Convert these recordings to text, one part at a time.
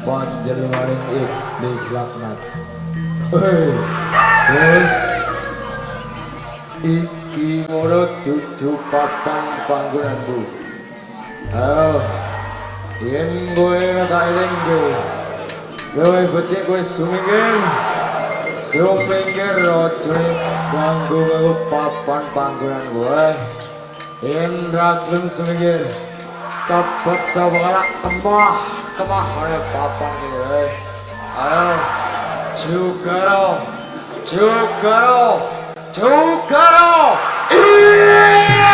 Panjenenganing iblis laknat. Terus iki ngono dudu papan panggonanmu. Yen kowe tak eling kowe becik kowe sumingkir aja ganggu papan panggonan kowe. Yen ra gelem sumingkir kapaksa balak kemah oleh papan ini. Ayo Jugaro iya.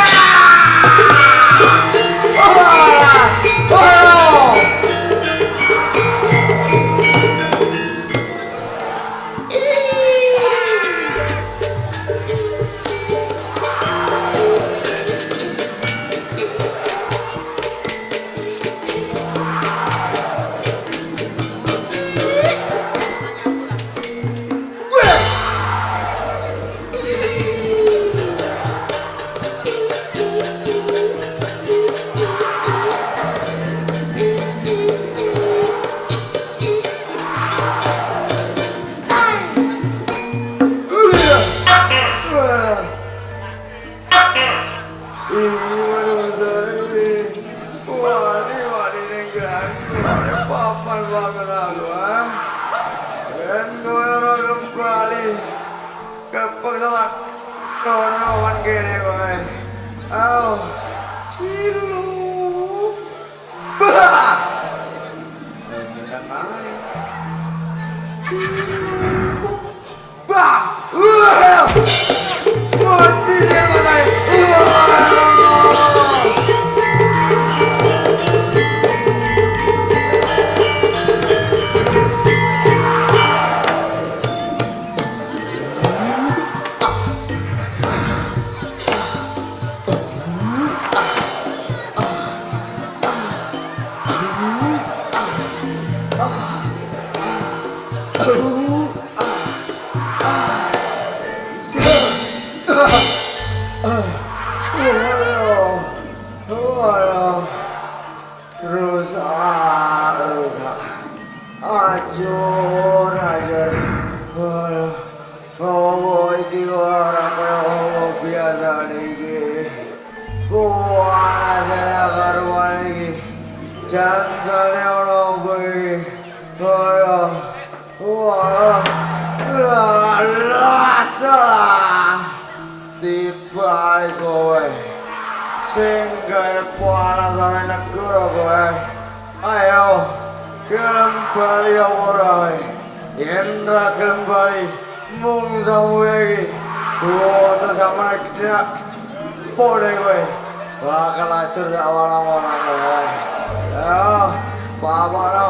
Papa no.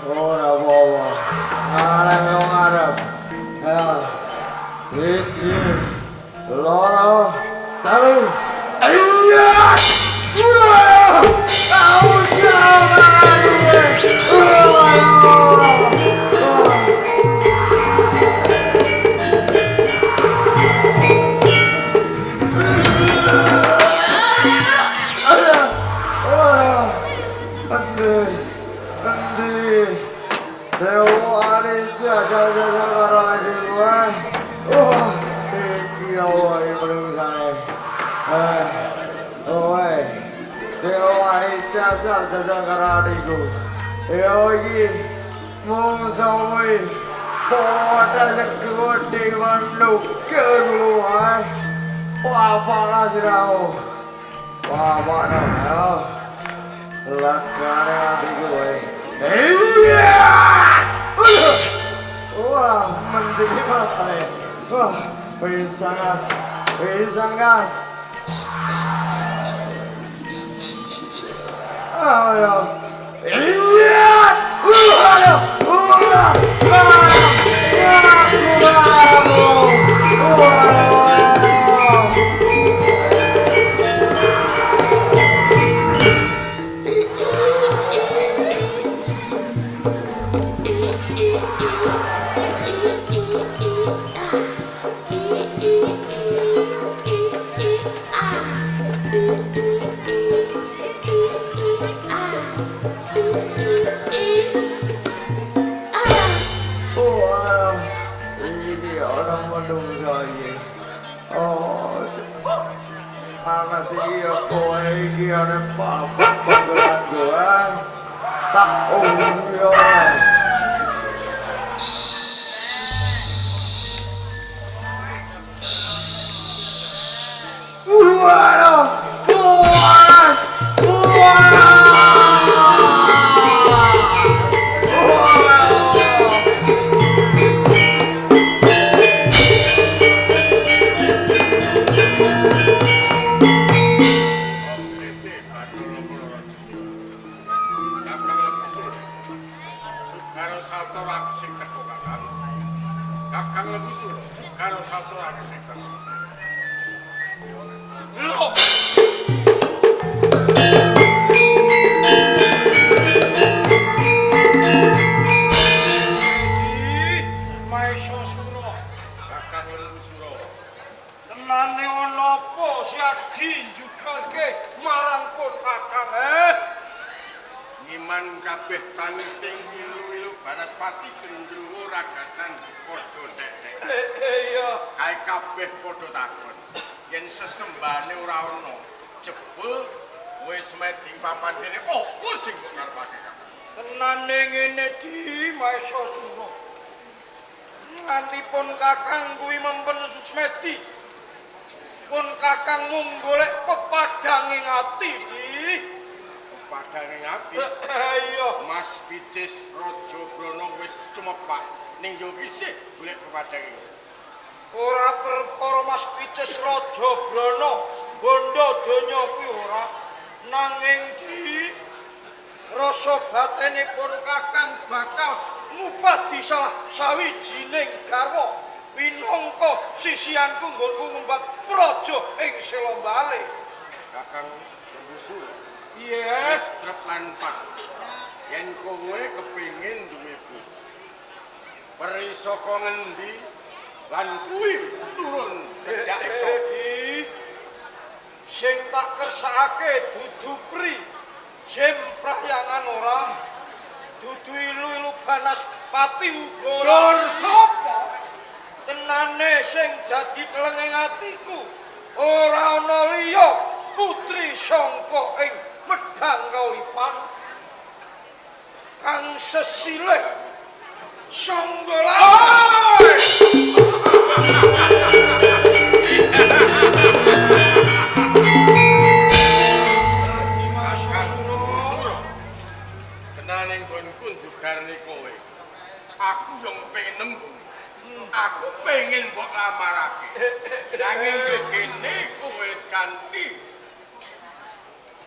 Ora bawa. Ngarep yo ngarep. Siji, loro, telu.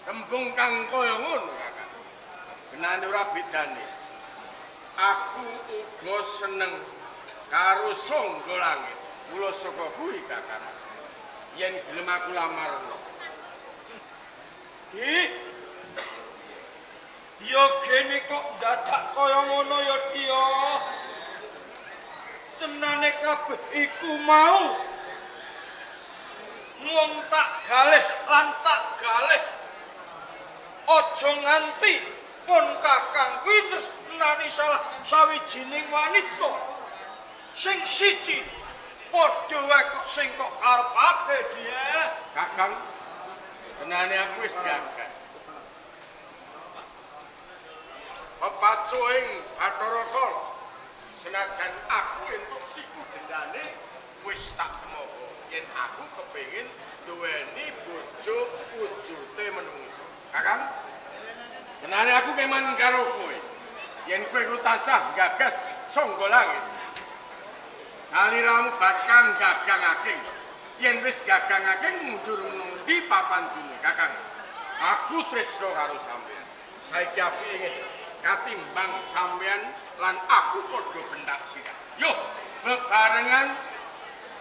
tembung kang kaya ngono Kakang. Benane ora bedane. Aku uga seneng karo Sangga Langit. Mula saka kuwi Kakang. Yen gelem aku lamarno. Di yo gene kok dadak kaya ngono ya dia. Tenane kabeh iku mau mung tak galih lan tak galih. Aja nganti pun Kakang kuwi tresnani salah sawijining wanita. Sing siji padha wae kok sing kok karepake dia. Kakang, tenane aku wis gagal. Pepacuing Bathara Kala. Senajan aku entuk siku dendane wis tak temoko. Yen aku kepengin duweni bojo wujute menungso. Kakang, tenane aku keman karo kowe. Yen kowe ku tansah gagas Sangga Langit. Saliramu bakal gagangake. Yen wis gagangake mundur nundi papan dunya, Kakang. Aku tresna karo sampeyan. Saiki aku ingin katimbang sampeyan lan aku padha bentak sirah. Yo, bebarengan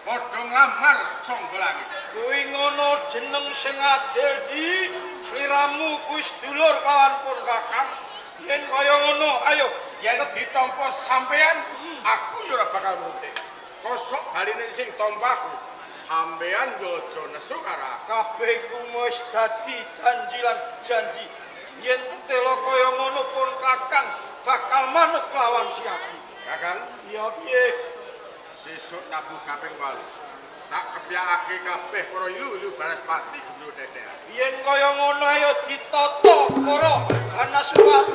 padha nglamar Sangga Langit. Kuwi ngono jeneng sing adil di sliramu kuwi sedulur kawan pun Kakang. Yen kaya ngono, ayo Yen ditampa sampeyan, aku yo ora bakal nurut. Kosok baline sing tampaku. Sampeyan yo aja nesu karo aku. kabeh ku wis dadi janji lan janji. Yen tetelo kaya ngono pun Kakang bakal manut kelawan siagi. Kakang, Iya piye? sesuk tabuh kaping 8. Tak kepyakake kabeh para ilu-ilu Banaspati guru dedek. Yen kaya ngono ayo ditata para Banaspati